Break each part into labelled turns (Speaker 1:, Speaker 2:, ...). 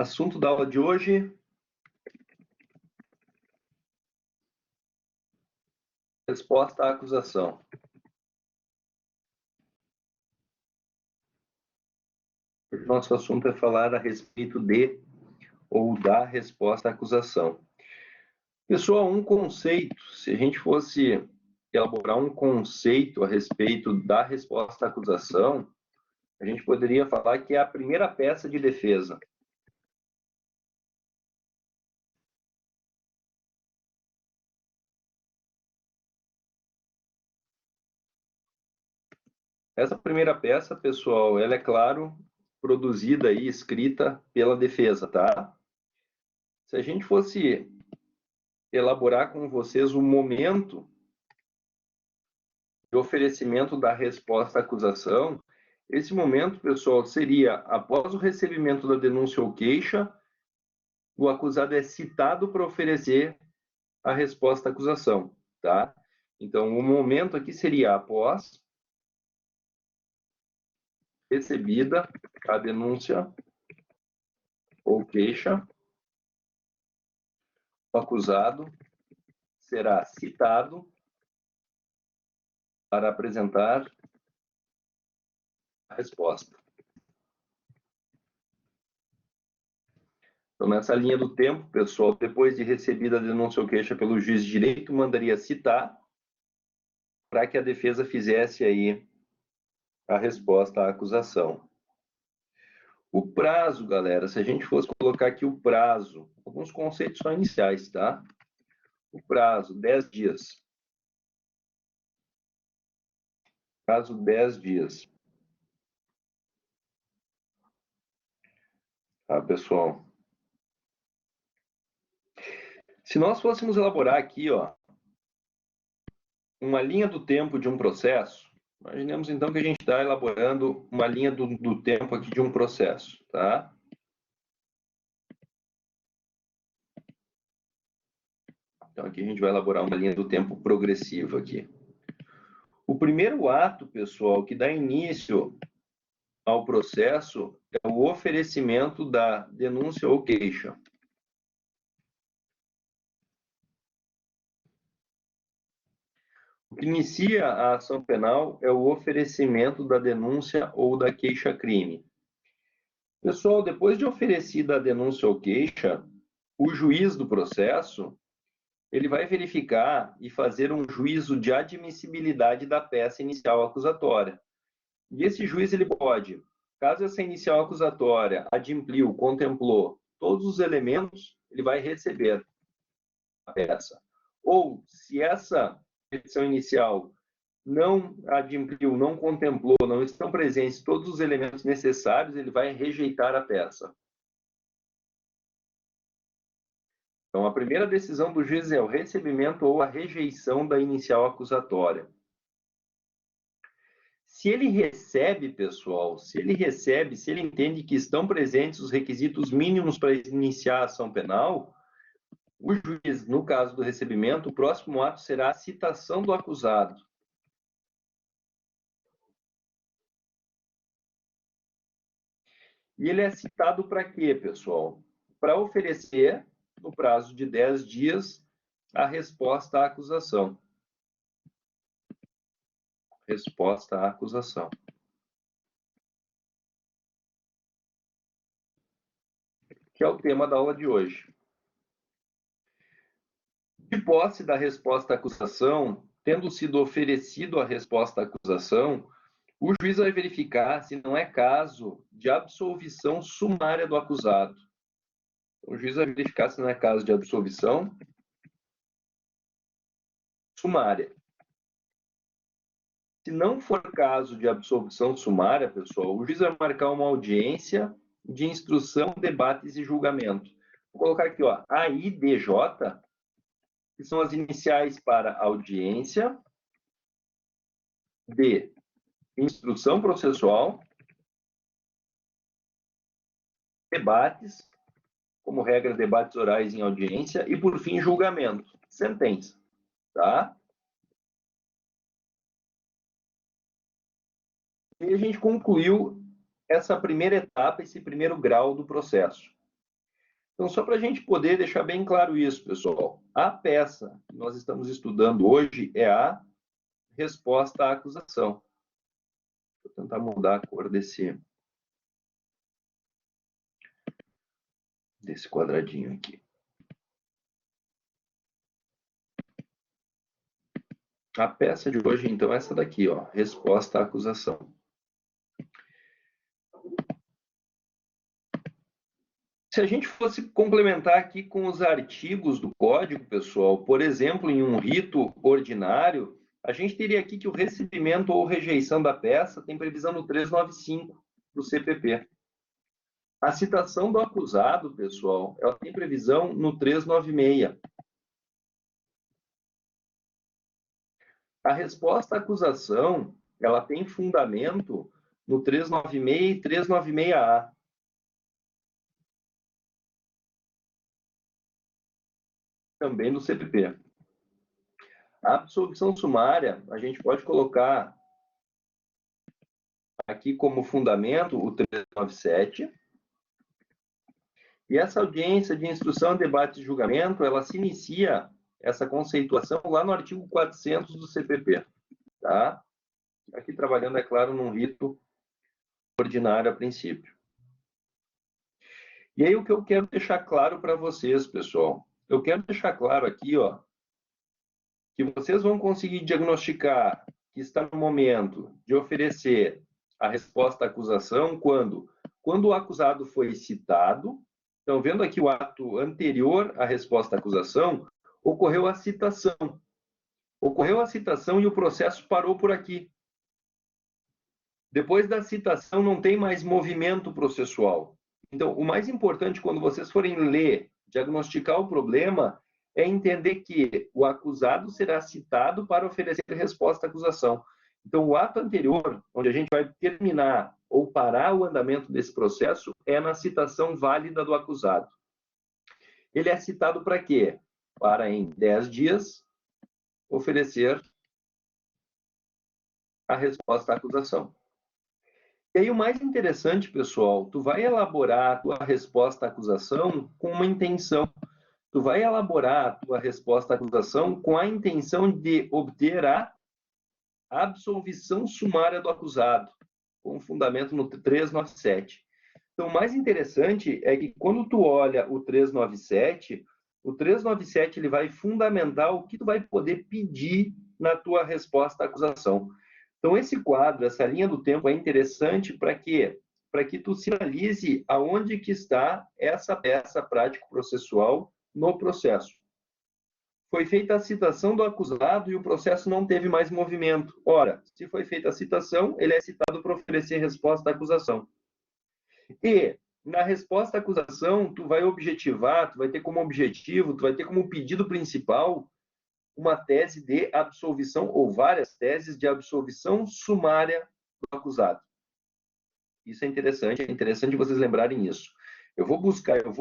Speaker 1: Assunto da aula de hoje: resposta à acusação. O nosso assunto é falar a respeito de ou da resposta à acusação. Pessoal, um conceito, se a gente fosse elaborar um conceito a respeito da resposta à acusação, a gente poderia falar que é a primeira peça de defesa. Essa primeira peça, pessoal, ela é, claro, produzida e escrita pela defesa, tá? Se a gente fosse elaborar com vocês o momento de oferecimento da resposta à acusação, esse momento, pessoal, seria após o recebimento da denúncia ou queixa, o acusado é citado para oferecer a resposta à acusação, tá? Então, o momento aqui seria após recebida a denúncia ou queixa, o acusado será citado para apresentar a resposta. Então, nessa linha do tempo, pessoal, depois de recebida a denúncia ou queixa pelo juiz de direito, mandaria citar para que a defesa fizesse aí a resposta à acusação. O prazo, galera, se a gente fosse colocar aqui o prazo, alguns conceitos só iniciais, tá? O prazo, 10 dias. Prazo, 10 dias. Tá, pessoal? Se nós fôssemos elaborar aqui, ó, uma linha do tempo de um processo, imaginemos então que a gente está elaborando uma linha do tempo aqui de um processo, tá? Então aqui a gente vai elaborar uma linha do tempo progressiva aqui. O primeiro ato, pessoal, que dá início ao processo é o oferecimento da denúncia ou queixa. O que inicia a ação penal é o oferecimento da denúncia ou da queixa-crime. Pessoal, depois de oferecida a denúncia ou queixa, o juiz do processo ele vai verificar e fazer um juízo de admissibilidade da peça inicial acusatória. E esse juiz ele pode, caso essa inicial acusatória adimpliu, contemplou todos os elementos, ele vai receber a peça. Ou, se essa petição inicial não adimpliu, não contemplou, não estão presentes todos os elementos necessários, ele vai rejeitar a peça. Então, a primeira decisão do juiz é o recebimento ou a rejeição da inicial acusatória. Se ele recebe, pessoal, se ele entende que estão presentes os requisitos mínimos para iniciar a ação penal, o juiz, no caso do recebimento, o próximo ato será a citação do acusado. E ele é citado para quê, pessoal? Para oferecer, no prazo de 10 dias, a resposta à acusação. Resposta à acusação. Que é o tema da aula de hoje. De posse da resposta à acusação, tendo sido oferecido a resposta à acusação, o juiz vai verificar se não é caso de absolvição sumária do acusado. O juiz vai verificar se não é caso de absolvição sumária. Se não for caso de absolvição sumária, pessoal, o juiz vai marcar uma audiência de instrução, debates e julgamento. Vou colocar aqui, ó, AIDJ, que são as iniciais para audiência de instrução processual, debates, como regra, debates orais em audiência, e, por fim, julgamento, sentença, tá? E a gente concluiu essa primeira etapa, esse primeiro grau do processo. Então, só para a gente poder deixar bem claro isso, pessoal, a peça que nós estamos estudando hoje é a resposta à acusação. Vou tentar mudar a cor desse quadradinho aqui. A peça de hoje, então, é essa daqui, ó, resposta à acusação. Se a gente fosse complementar aqui com os artigos do código, pessoal, por exemplo, em um rito ordinário, a gente teria aqui que o recebimento ou rejeição da peça tem previsão no 395 do CPP. A citação do acusado, pessoal, ela tem previsão no 396. A resposta à acusação, ela tem fundamento no 396 e 396A. Também do CPP. A absolvição sumária, a gente pode colocar aqui como fundamento o 397. E essa audiência de instrução, debate e julgamento, ela se inicia, essa conceituação, lá no artigo 400 do CPP. Tá? Aqui trabalhando, é claro, num rito ordinário a princípio. E aí o que eu quero deixar claro para vocês, pessoal, eu quero deixar claro aqui, ó, que vocês vão conseguir diagnosticar que está no momento de oferecer a resposta à acusação quando o acusado foi citado. Então, vendo aqui o ato anterior à resposta à acusação, ocorreu a citação. Ocorreu a citação e o processo parou por aqui. Depois da citação, não tem mais movimento processual. Então, o mais importante quando vocês forem ler, diagnosticar o problema, é entender que o acusado será citado para oferecer resposta à acusação. Então, o ato anterior, onde a gente vai terminar ou parar o andamento desse processo, é na citação válida do acusado. Ele é citado para quê? Para, em 10 dias, oferecer a resposta à acusação. E aí o mais interessante, pessoal, tu vai elaborar a tua resposta à acusação com uma intenção. Tu vai elaborar a tua resposta à acusação com a intenção de obter a absolvição sumária do acusado, com fundamento no 397. Então, o mais interessante é que quando tu olha o 397 ele vai fundamentar o que tu vai poder pedir na tua resposta à acusação. Então, esse quadro, essa linha do tempo é interessante para quê? Para que tu sinalize aonde que está essa peça prático-processual no processo. Foi feita a citação do acusado e o processo não teve mais movimento. Ora, se foi feita a citação, ele é citado para oferecer resposta à acusação. E, na resposta à acusação, tu vai objetivar, tu vai ter como objetivo, tu vai ter como pedido principal uma tese de absolvição ou várias teses de absolvição sumária do acusado. Isso é interessante vocês lembrarem isso. Eu vou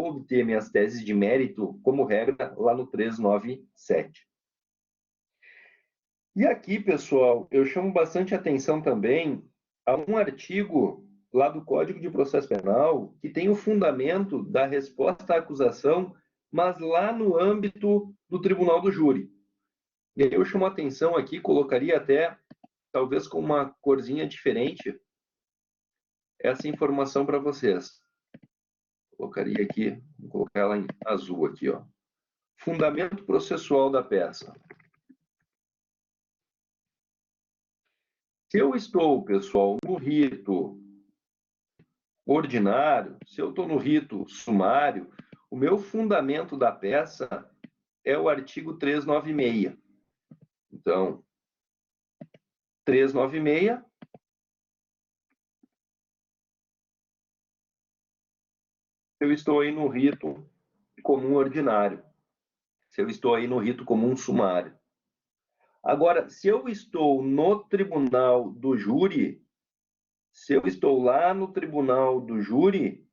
Speaker 1: obter minhas teses de mérito, como regra, lá no 397. E aqui, pessoal, eu chamo bastante atenção também a um artigo lá do Código de Processo Penal que tem o fundamento da resposta à acusação, mas lá no âmbito do tribunal do júri. E aí eu chamo a atenção aqui, colocaria até, talvez com uma corzinha diferente, essa informação para vocês. Colocaria aqui, vou colocar ela em azul aqui, ó. Fundamento processual da peça. Se eu estou, pessoal, no rito ordinário, se eu estou no rito sumário, o meu fundamento da peça é o artigo 396. Então, 396, eu estou aí no rito comum ordinário. Se eu estou aí no rito comum sumário. Agora, se eu estou no tribunal do júri, se eu estou lá no tribunal do júri,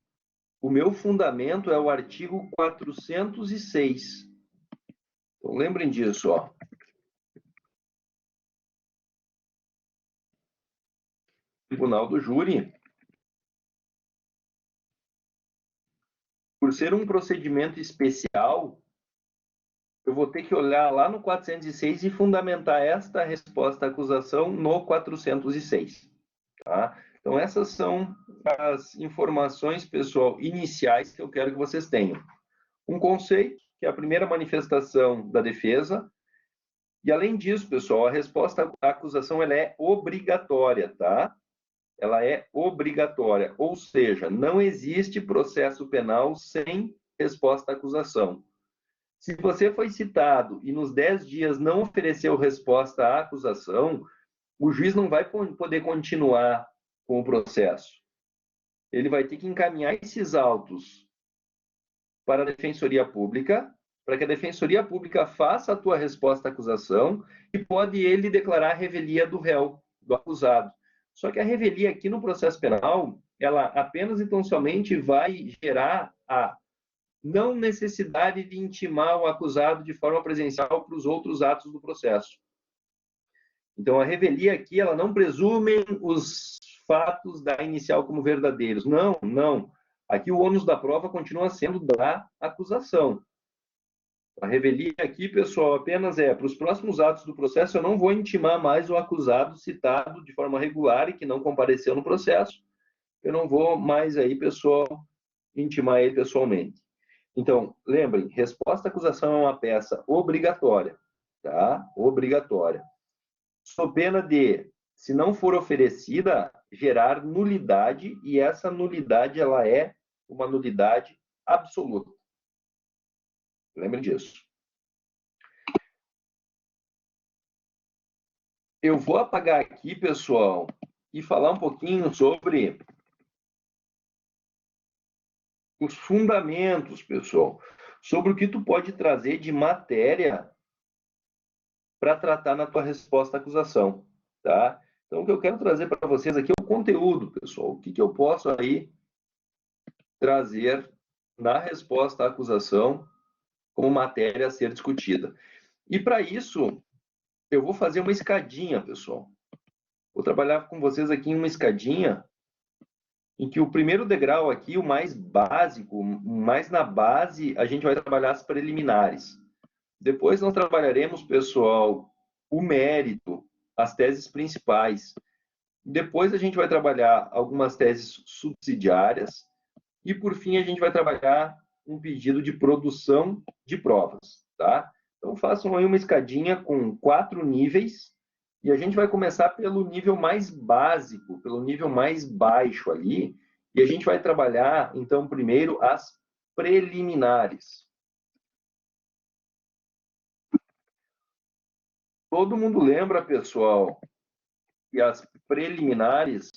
Speaker 1: o meu fundamento é o artigo 406. Então, lembrem disso, ó. Tribunal do júri, por ser um procedimento especial, eu vou ter que olhar lá no 406 e fundamentar esta resposta à acusação no 406. Tá? Então, essas são as informações, pessoal, iniciais que eu quero que vocês tenham. Um conceito, que é a primeira manifestação da defesa. E, além disso, pessoal, a resposta à acusação ela é obrigatória, tá? Ela é obrigatória, ou seja, não existe processo penal sem resposta à acusação. Se você foi citado e nos 10 dias não ofereceu resposta à acusação, o juiz não vai poder continuar com o processo. Ele vai ter que encaminhar esses autos para a Defensoria Pública, para que a Defensoria Pública faça a tua resposta à acusação e pode ele declarar a revelia do réu, do acusado. Só que a revelia aqui no processo penal, ela apenas e tão somente vai gerar a não necessidade de intimar o acusado de forma presencial para os outros atos do processo. Então, a revelia aqui, ela não presume os fatos da inicial como verdadeiros. Não, não. Aqui o ônus da prova continua sendo da acusação. A revelia aqui, pessoal, apenas é para os próximos atos do processo, eu não vou intimar mais o acusado citado de forma regular e que não compareceu no processo. Eu não vou mais aí, pessoal, intimar ele pessoalmente. Então, lembrem, resposta à acusação é uma peça obrigatória, tá? Obrigatória. Sob pena de, se não for oferecida, gerar nulidade, e essa nulidade, ela é uma nulidade absoluta. Lembrem disso. Eu vou apagar aqui, pessoal, e falar um pouquinho sobre os fundamentos, pessoal, sobre o que tu pode trazer de matéria para tratar na tua resposta à acusação, tá? Então, o que eu quero trazer para vocês aqui é o conteúdo, pessoal. O que eu posso aí trazer na resposta à acusação como matéria a ser discutida. E para isso, eu vou fazer uma escadinha, pessoal. Vou trabalhar com vocês aqui em uma escadinha em que o primeiro degrau aqui, o mais básico, mais na base, a gente vai trabalhar as preliminares. Depois nós trabalharemos, pessoal, o mérito, as teses principais. Depois a gente vai trabalhar algumas teses subsidiárias e, por fim, a gente vai trabalhar um pedido de produção de provas, tá? Então, façam aí uma escadinha com 4 níveis e a gente vai começar pelo nível mais básico, pelo nível mais baixo ali, e a gente vai trabalhar, então, primeiro as preliminares. Todo mundo lembra, pessoal, que as preliminares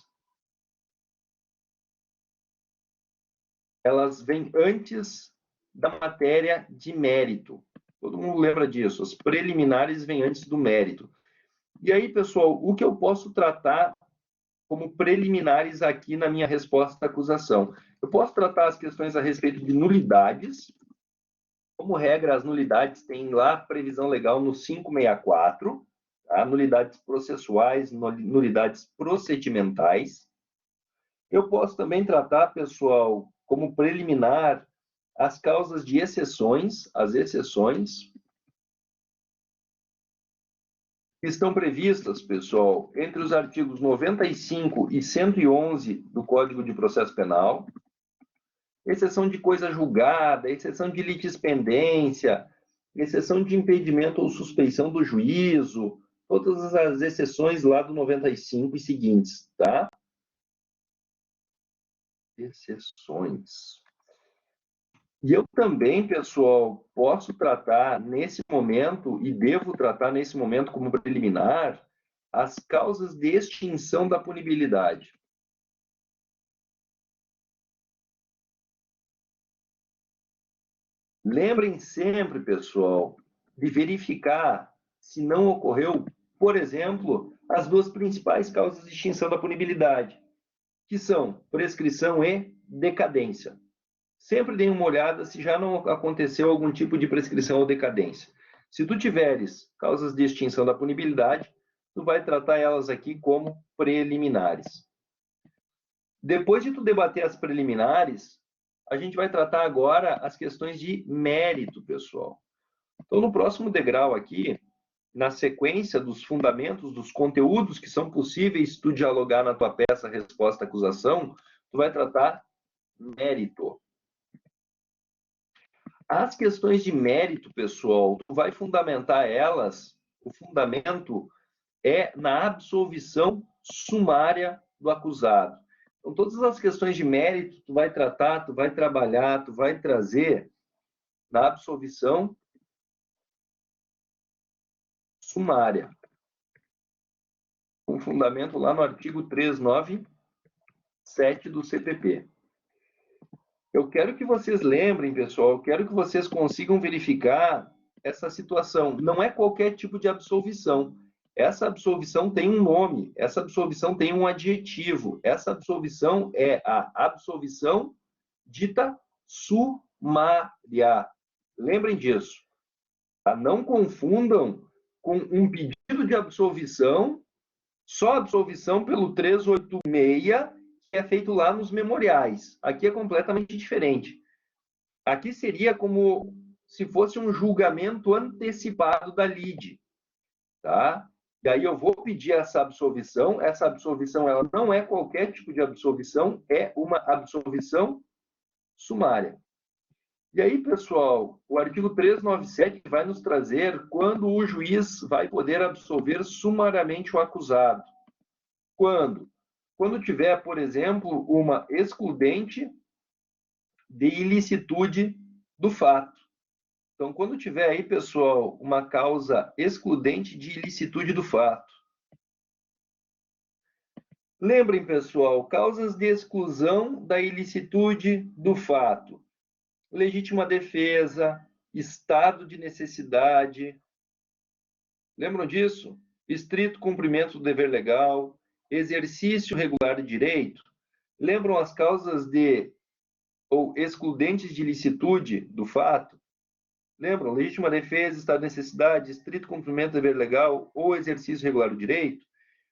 Speaker 1: elas vêm antes da matéria de mérito. Todo mundo lembra disso. As preliminares vêm antes do mérito. E aí, pessoal, o que eu posso tratar como preliminares aqui na minha resposta à acusação? Eu posso tratar as questões a respeito de nulidades. Como regra, as nulidades têm lá previsão legal no 564, tá? Nulidades processuais, nulidades procedimentais. Eu posso também tratar, pessoal, como preliminar as causas de exceções, as exceções que estão previstas, pessoal, entre os artigos 95 e 111 do Código de Processo Penal, exceção de coisa julgada, exceção de litispendência, exceção de impedimento ou suspeição do juízo, todas as exceções lá do 95 e seguintes, tá? Exceções. E eu também, pessoal, posso tratar nesse momento, e devo tratar nesse momento como preliminar, as causas de extinção da punibilidade. Lembrem sempre, pessoal, de verificar se não ocorreu, por exemplo, as duas principais causas de extinção da punibilidade, que são prescrição e decadência. Sempre dê uma olhada se já não aconteceu algum tipo de prescrição ou decadência. Se tu tiveres causas de extinção da punibilidade, tu vai tratar elas aqui como preliminares. Depois de tu debater as preliminares, a gente vai tratar agora as questões de mérito, pessoal. Então, no próximo degrau aqui, na sequência dos fundamentos, dos conteúdos que são possíveis tu dialogar na tua peça resposta-acusação, tu vai tratar mérito. As questões de mérito, pessoal, tu vai fundamentar elas, o fundamento é na absolvição sumária do acusado. Então, todas as questões de mérito tu vai tratar, tu vai trabalhar, tu vai trazer na absolvição sumária. Com fundamento lá no artigo 397 do CPP. Eu quero que vocês lembrem, pessoal, eu quero que vocês consigam verificar essa situação. Não é qualquer tipo de absolvição. Essa absolvição tem um nome, essa absolvição tem um adjetivo. Essa absolvição é a absolvição dita sumária. Lembrem disso. Tá? Não confundam com um pedido de absolvição, só absolvição pelo 386, que é feito lá nos memoriais. Aqui é completamente diferente. Aqui seria como se fosse um julgamento antecipado da lide, tá? E aí eu vou pedir essa absolvição ela não é qualquer tipo de absolvição, é uma absolvição sumária. E aí, pessoal, o artigo 397 vai nos trazer quando o juiz vai poder absolver sumariamente o acusado. Quando? Quando tiver, por exemplo, uma excludente de ilicitude do fato. Então, quando tiver aí, pessoal, uma causa excludente de ilicitude do fato. Lembrem, pessoal, causas de exclusão da ilicitude do fato. Legítima defesa, estado de necessidade. Lembram disso? Estrito cumprimento do dever legal, exercício regular de direito. Lembram as causas de ou excludentes de ilicitude do fato? Lembram? Legítima defesa, estado de necessidade, estrito cumprimento do dever legal ou exercício regular do direito?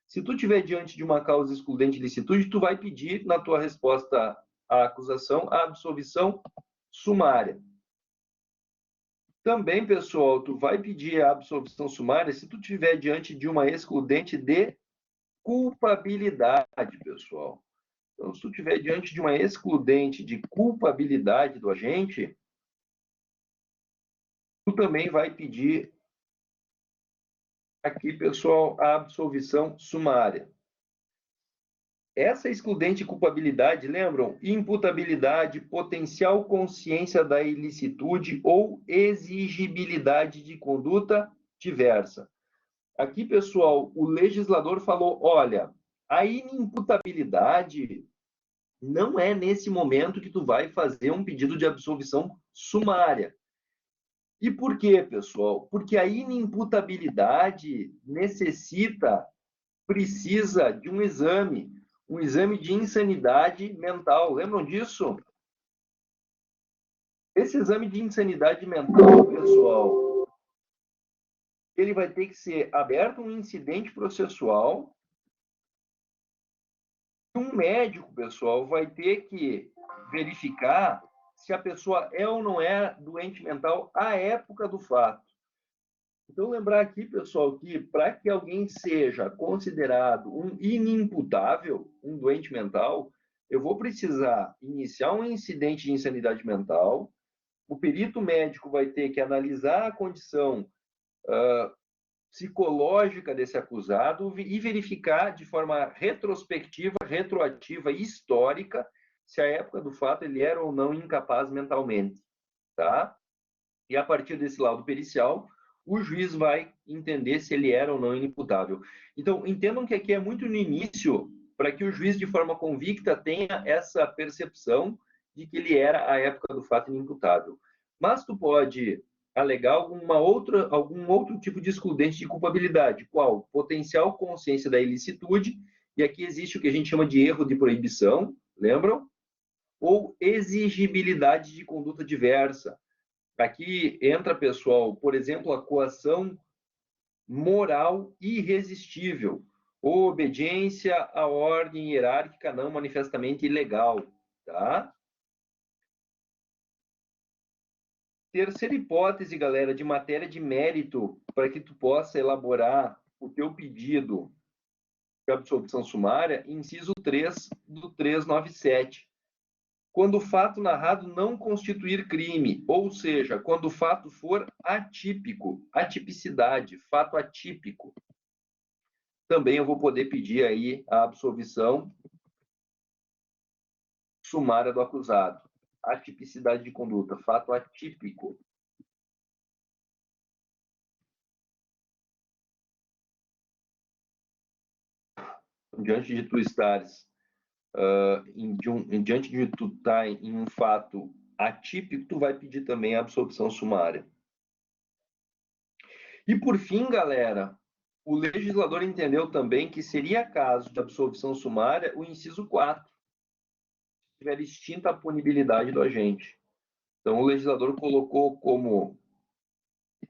Speaker 1: Se tu tiver diante de uma causa excludente de ilicitude, tu vai pedir na tua resposta à acusação a absolvição sumária. Também, pessoal, tu vai pedir a absolvição sumária se tu tiver diante de uma excludente de culpabilidade, pessoal. Então, se tu tiver diante de uma excludente de culpabilidade do agente, tu também vai pedir aqui, pessoal, a absolvição sumária. Essa excludente culpabilidade, lembram? Imputabilidade, potencial consciência da ilicitude ou exigibilidade de conduta diversa. Aqui, pessoal, o legislador falou, olha, a inimputabilidade não é nesse momento que tu vai fazer um pedido de absolvição sumária. E por quê, pessoal? Porque a inimputabilidade precisa de um exame de insanidade mental. Lembram disso? Esse exame de insanidade mental, pessoal, ele vai ter que ser aberto um incidente processual. Um médico, pessoal, vai ter que verificar se a pessoa é ou não é doente mental à época do fato. Então, lembrar aqui, pessoal, que para que alguém seja considerado um inimputável, um doente mental, eu vou precisar iniciar um incidente de insanidade mental, o perito médico vai ter que analisar a condição psicológica desse acusado e verificar de forma retrospectiva, retroativa e histórica se a época do fato ele era ou não incapaz mentalmente, tá? E a partir desse laudo pericial, o juiz vai entender se ele era ou não inimputável. Então, entendam que aqui é muito no início, para que o juiz, de forma convicta, tenha essa percepção de que ele era, à época do fato, inimputável. Mas tu pode alegar algum outro tipo de excludente de culpabilidade. Qual? Potencial consciência da ilicitude, e aqui existe o que a gente chama de erro de proibição, lembram? Ou exigibilidade de conduta diversa. Aqui entra, pessoal, por exemplo, a coação moral irresistível, ou obediência à ordem hierárquica não manifestamente ilegal, tá? terceira hipótese, galera, de matéria de mérito, para que tu possa elaborar o teu pedido de absolvição sumária, inciso 3 do 397. Quando o fato narrado não constituir crime, ou seja, quando o fato for atípico, atipicidade, fato atípico. Também eu vou poder pedir aí a absolvição sumária do acusado. Atipicidade de conduta, fato atípico. Diante de tu estares, diante de tu estar em um fato atípico, tu vai pedir também a absolvição sumária. E por fim, galera, o legislador entendeu também que seria caso de absolvição sumária o inciso 4, se tiver extinta a punibilidade do agente. Então, o legislador colocou como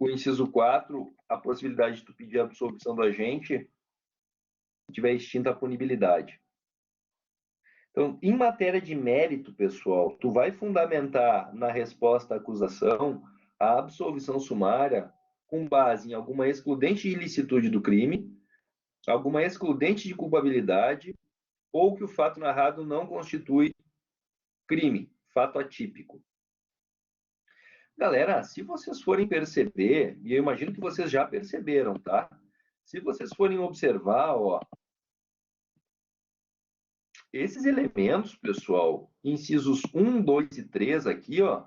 Speaker 1: o inciso 4 a possibilidade de tu pedir a absolvição do agente se tiver extinta a punibilidade. Então, em matéria de mérito, pessoal, tu vai fundamentar na resposta à acusação a absolvição sumária com base em alguma excludente de ilicitude do crime, alguma excludente de culpabilidade ou que o fato narrado não constitui crime, fato atípico. Galera, se vocês forem perceber, e eu imagino que vocês já perceberam, tá? Se vocês forem observar, ó, esses elementos, pessoal, incisos 1, 2 e 3 aqui, ó,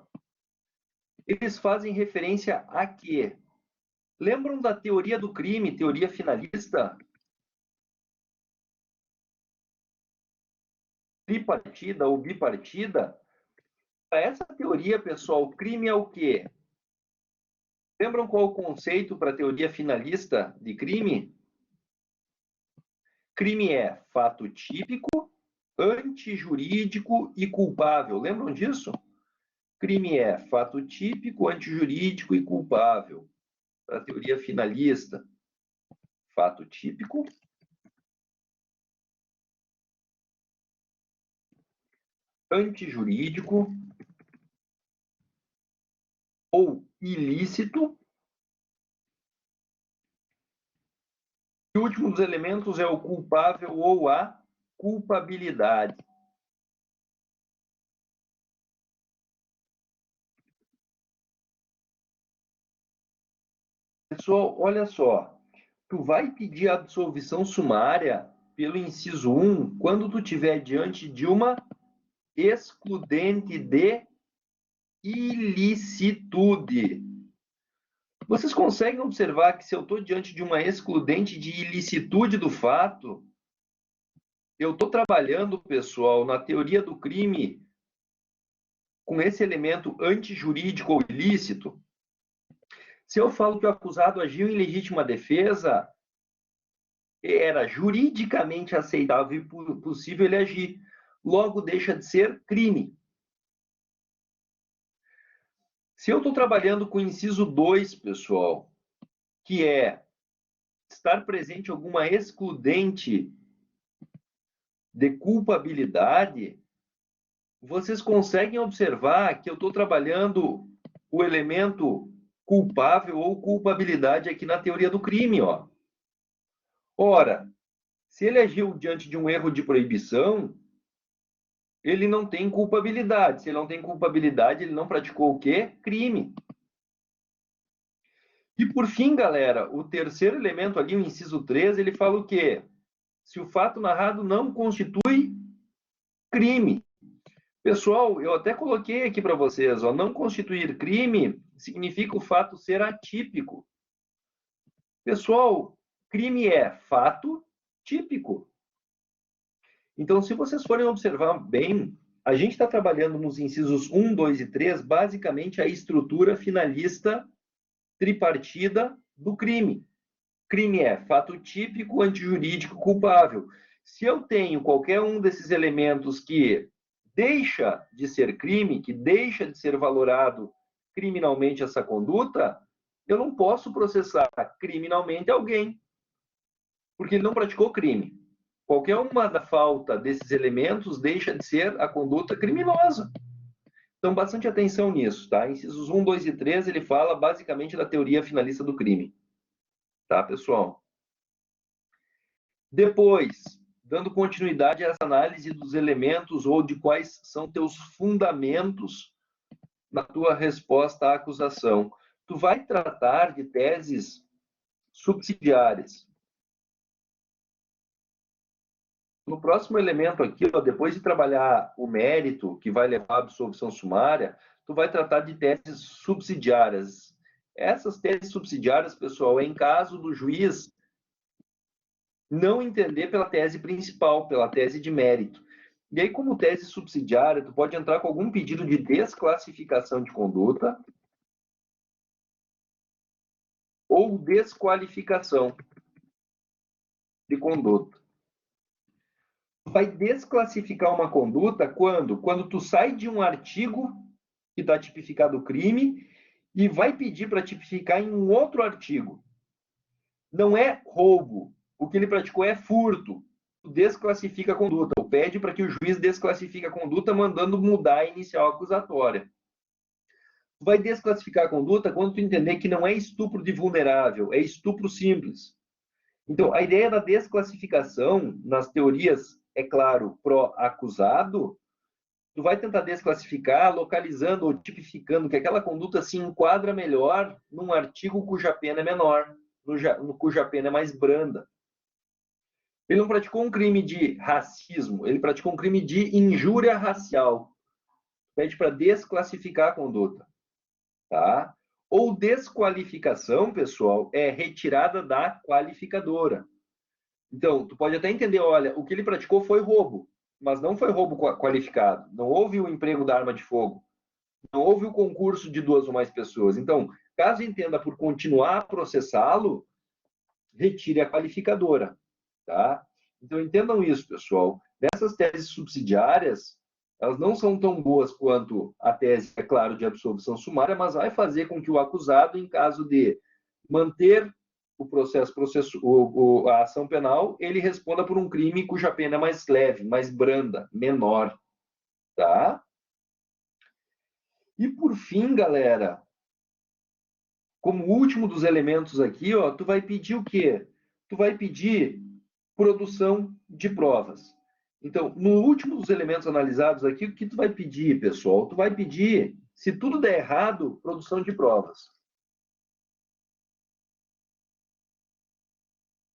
Speaker 1: eles fazem referência a quê? Lembram da teoria do crime, teoria finalista? Tripartida ou bipartida? Para essa teoria, pessoal, crime é o quê? Lembram qual o conceito para a teoria finalista de crime? Crime é fato típico, antijurídico e culpável. Lembram disso? Crime é fato típico, antijurídico e culpável. Para a teoria finalista, fato típico, antijurídico ou ilícito. E o último dos elementos é o culpável ou a culpabilidade. Pessoal, olha só, tu vai pedir a absolvição sumária pelo inciso 1 quando tu estiver diante de uma excludente de ilicitude. Vocês conseguem observar que se eu estou diante de uma excludente de ilicitude do fato, eu estou trabalhando, pessoal, na teoria do crime com esse elemento antijurídico ou ilícito. Se eu falo que o acusado agiu em legítima defesa, era juridicamente aceitável e possível ele agir. Logo, deixa de ser crime. Se eu estou trabalhando com o inciso 2, pessoal, que é estar presente alguma excludente de culpabilidade, vocês conseguem observar que eu estou trabalhando o elemento culpável ou culpabilidade aqui na teoria do crime, ó. Ora, se ele agiu diante de um erro de proibição, ele não tem culpabilidade. Se ele não tem culpabilidade, ele não praticou o quê? Crime. E por fim, galera, o terceiro elemento ali, o inciso 3, ele fala o quê? Se o fato narrado não constitui crime. Pessoal, eu até coloquei aqui para vocês, ó, não constituir crime significa o fato ser atípico. Pessoal, crime é fato típico. Então, se vocês forem observar bem, a gente está trabalhando nos incisos 1, 2 e 3, basicamente a estrutura finalista tripartida do crime. Crime é fato típico, antijurídico, culpável. Se eu tenho qualquer um desses elementos que deixa de ser crime, que deixa de ser valorado criminalmente essa conduta, eu não posso processar criminalmente alguém, porque ele não praticou crime. Qualquer uma da falta desses elementos deixa de ser a conduta criminosa. Então, bastante atenção nisso, tá? Incisos 1, 2 e 3, ele fala basicamente da teoria finalista do crime. Tá, pessoal? Depois, dando continuidade a essa análise dos elementos ou de quais são teus fundamentos na tua resposta à acusação. Tu vai tratar de teses subsidiárias. No próximo elemento aqui, ó, depois de trabalhar o mérito que vai levar à absolvição sumária, tu vai tratar de teses subsidiárias. Essas teses subsidiárias, pessoal, é em caso do juiz não entender pela tese principal, pela tese de mérito. E aí, como tese subsidiária, tu pode entrar com algum pedido de desclassificação de conduta ou desqualificação de conduta. Vai desclassificar uma conduta quando? Quando tu sai de um artigo que está tipificado o crime e vai pedir para tipificar em um outro artigo. Não é roubo. O que ele praticou é furto. Desclassifica a conduta. Ou pede para que o juiz desclassifique a conduta, mandando mudar a inicial acusatória. Tu vai desclassificar a conduta quando tu entender que não é estupro de vulnerável, é estupro simples. Então, a ideia da desclassificação, nas teorias, é claro, pró-acusado, tu vai tentar desclassificar, localizando ou tipificando que aquela conduta se enquadra melhor num artigo cuja pena é menor, cuja pena é mais branda. Ele não praticou um crime de racismo, ele praticou um crime de injúria racial. Pede para desclassificar a conduta. Tá? Ou desqualificação, pessoal, é retirada da qualificadora. Então, tu pode até entender, olha, o que ele praticou foi roubo, mas não foi roubo qualificado. Não houve o emprego da arma de fogo. Não houve o concurso de duas ou mais pessoas. Então, caso entenda por continuar a processá-lo, retire a qualificadora. Tá? Então, entendam isso, pessoal. Nessas teses subsidiárias, elas não são tão boas quanto a tese, é claro, de absolvição sumária, mas vai fazer com que o acusado, em caso de manter o a ação penal, ele responda por um crime cuja pena é mais leve, mais branda, menor. Tá? E por fim, galera, como último dos elementos aqui, ó, tu vai pedir o quê? Tu vai pedir produção de provas. Então, no último dos elementos analisados aqui, o que tu vai pedir, pessoal? Tu vai pedir, se tudo der errado, produção de provas.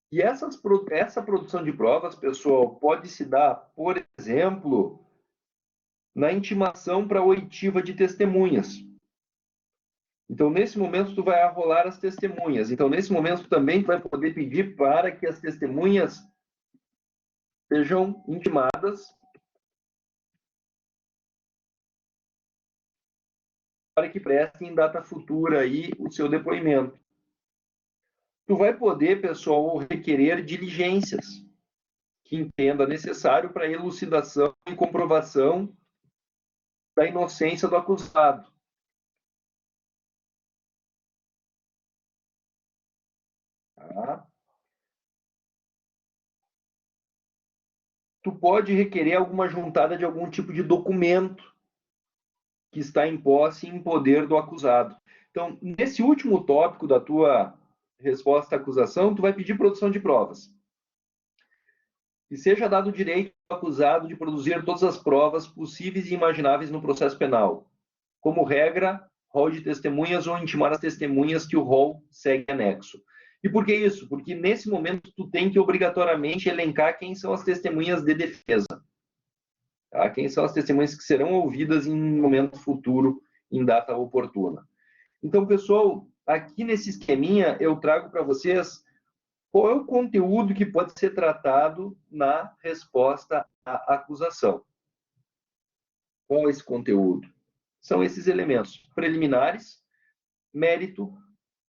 Speaker 1: E essa produção de provas, pessoal, pode se dar, por exemplo, na intimação para oitiva de testemunhas. Então, nesse momento, tu vai arrolar as testemunhas. Então, nesse momento, também tu vai poder pedir para que as testemunhas sejam intimadas para que prestem em data futura aí o seu depoimento. Tu vai poder, pessoal, requerer diligências que entenda necessário para elucidação e comprovação da inocência do acusado. Tá? Tu pode requerer alguma juntada de algum tipo de documento que está em posse e em poder do acusado. Então, nesse último tópico da tua resposta à acusação, tu vai pedir produção de provas. Que seja dado o direito ao acusado de produzir todas as provas possíveis e imagináveis no processo penal. Como regra, rol de testemunhas ou intimar as testemunhas que o rol segue anexo. E por que isso? Porque nesse momento tu tem que obrigatoriamente elencar quem são as testemunhas de defesa. Tá? Quem são as testemunhas que serão ouvidas em momento futuro, em data oportuna. Então, pessoal, aqui nesse esqueminha eu trago para vocês qual é o conteúdo que pode ser tratado na resposta à acusação. Qual é esse conteúdo? São esses elementos preliminares, mérito,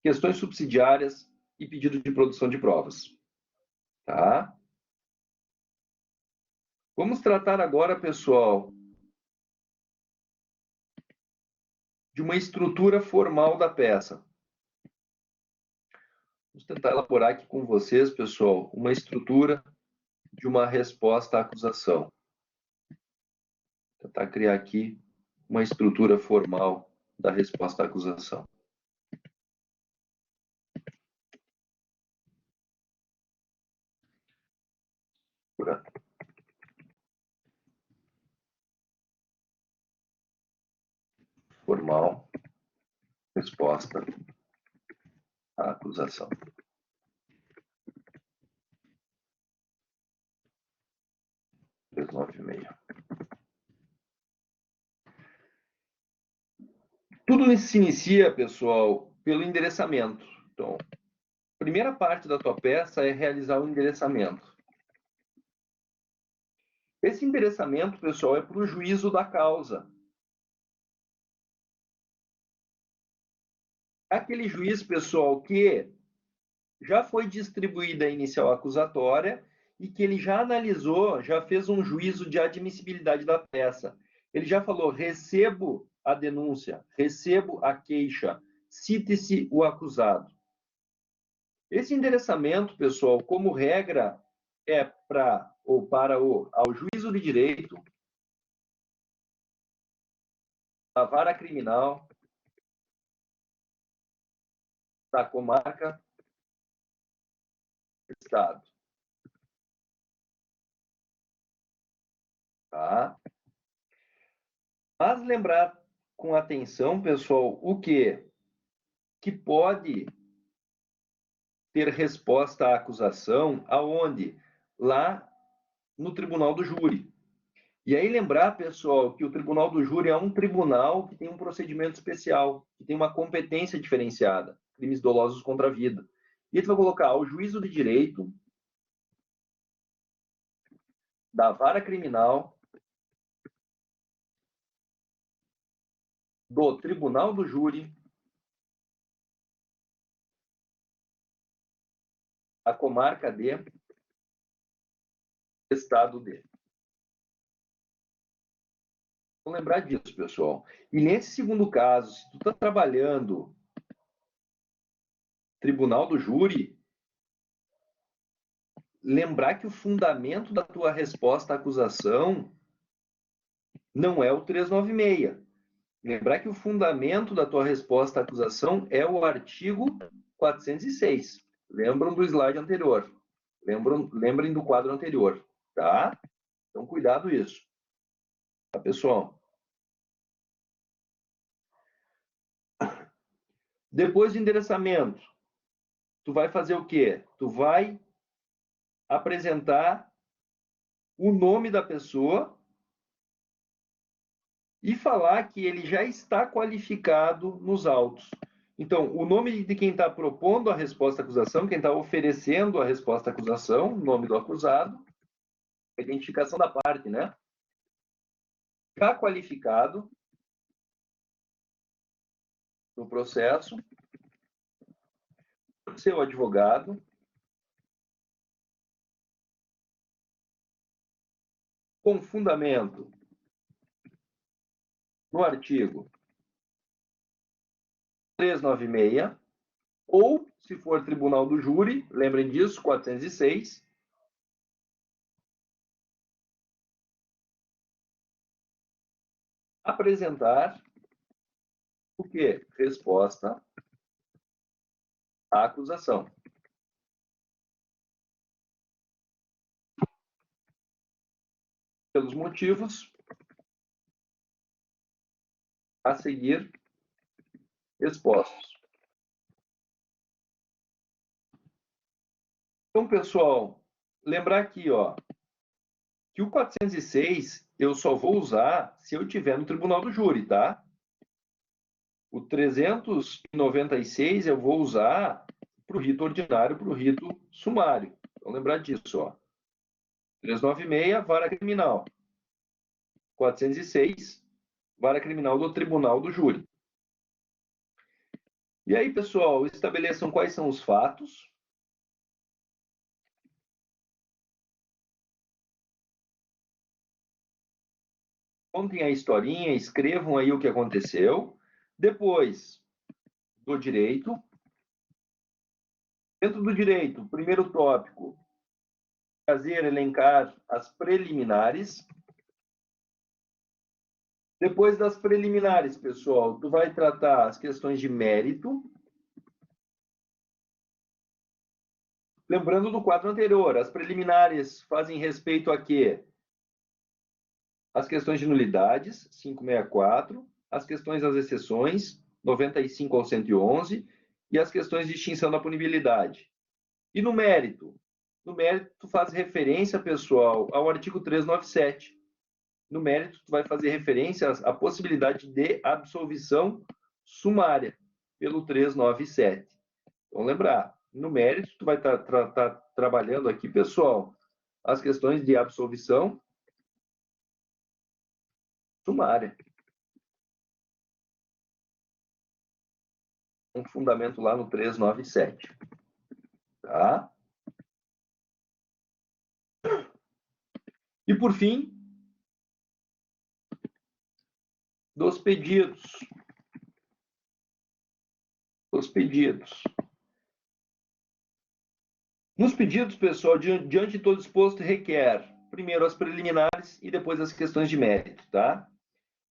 Speaker 1: questões subsidiárias e pedido de produção de provas. Tá? Vamos tratar agora, pessoal, de uma estrutura formal da peça. Vamos tentar elaborar aqui com vocês, pessoal, uma estrutura de uma resposta à acusação. Vou tentar criar aqui uma estrutura formal da resposta à acusação. Formal, resposta à acusação. Tudo se inicia, pessoal, pelo endereçamento. Então, a primeira parte da tua peça é realizar o endereçamento. Esse endereçamento, pessoal, é para o juízo da causa. Aquele juiz, pessoal, que já foi distribuída a inicial acusatória e que ele já analisou, já fez um juízo de admissibilidade da peça. Ele já falou, recebo a denúncia, recebo a queixa, cite-se o acusado. Esse endereçamento, pessoal, como regra, é para ao juízo de direito, da vara criminal, da comarca, do estado. Tá? Mas lembrar com atenção, pessoal, o quê? Que pode ter resposta à acusação aonde? Lá no tribunal do júri. E aí lembrar, pessoal, que o tribunal do júri é um tribunal que tem um procedimento especial, que tem uma competência diferenciada, crimes dolosos contra a vida. E tu vai colocar o juízo de direito da vara criminal do tribunal do júri, a comarca de, estado de. Vamos lembrar disso, pessoal. E nesse segundo caso, se tu está trabalhando tribunal do júri, lembrar que o fundamento da tua resposta à acusação não é o 396. Lembrar que o fundamento da tua resposta à acusação é o artigo 406. Lembram do slide anterior. Lembrem do quadro anterior, tá? Então, cuidado isso. Tá, pessoal? Depois do endereçamento, tu vai fazer o quê? Tu vai apresentar o nome da pessoa e falar que ele já está qualificado nos autos. Então, o nome de quem está propondo a resposta à acusação, quem está oferecendo a resposta à acusação, o nome do acusado, a identificação da parte, né? Já qualificado no processo, seu advogado, com fundamento no artigo 396, ou, se for tribunal do júri, lembrem disso, 406, apresentar o quê? Resposta à acusação. Pelos motivos a seguir expostos. Então, pessoal, lembrar aqui, ó, que o 406 eu só vou usar se eu tiver no tribunal do júri, tá? O 396 eu vou usar para o rito ordinário, para o rito sumário. Então, lembrar disso, ó. 396, vara criminal. 406, vara criminal do tribunal do júri. E aí, pessoal, estabeleçam quais são os fatos. Contem a historinha, escrevam aí o que aconteceu. Depois, do direito. Dentro do direito, primeiro tópico, fazer, elencar as preliminares. Depois das preliminares, pessoal, tu vai tratar as questões de mérito. Lembrando do quadro anterior, as preliminares fazem respeito a quê? As questões de nulidades, 564, as questões das exceções, 95 ao 111, e as questões de extinção da punibilidade. E no mérito? No mérito, tu faz referência, pessoal, ao artigo 397. No mérito, tu vai fazer referência à possibilidade de absolvição sumária pelo 397. Então, lembrar, no mérito, tu vai estar trabalhando aqui, pessoal, as questões de absolvição sumária. Um fundamento lá no 397. Tá? E, por fim, dos pedidos. Os pedidos. Nos pedidos, pessoal, diante de todo exposto, requer primeiro as preliminares e depois as questões de mérito, tá?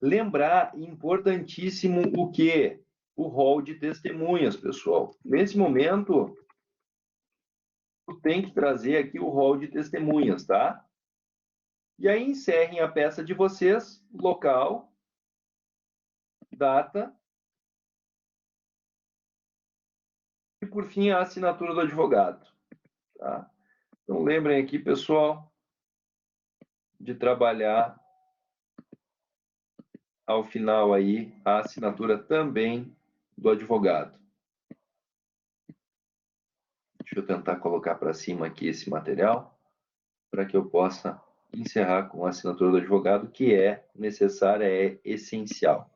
Speaker 1: Lembrar, importantíssimo, o quê? O rol de testemunhas, pessoal. Nesse momento, tu tem que trazer aqui o rol de testemunhas, tá? E aí encerrem a peça de vocês, local, data e, por fim, a assinatura do advogado. Tá? Então, lembrem aqui, pessoal, de trabalhar ao final aí a assinatura também do advogado. Deixa eu tentar colocar para cima aqui esse material para que eu possa encerrar com a assinatura do advogado, que é necessária, é essencial.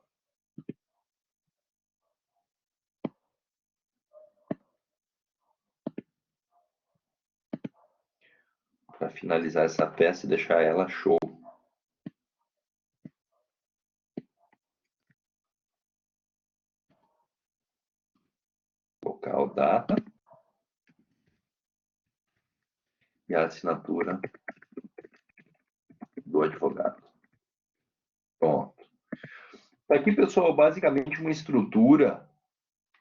Speaker 1: Para finalizar essa peça e deixar ela show. Local, data e a assinatura do advogado. Pronto. Aqui, pessoal, basicamente uma estrutura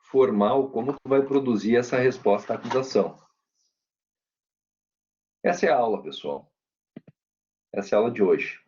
Speaker 1: formal, como tu vai produzir essa resposta à acusação. Essa é a aula, pessoal. Essa é a aula de hoje.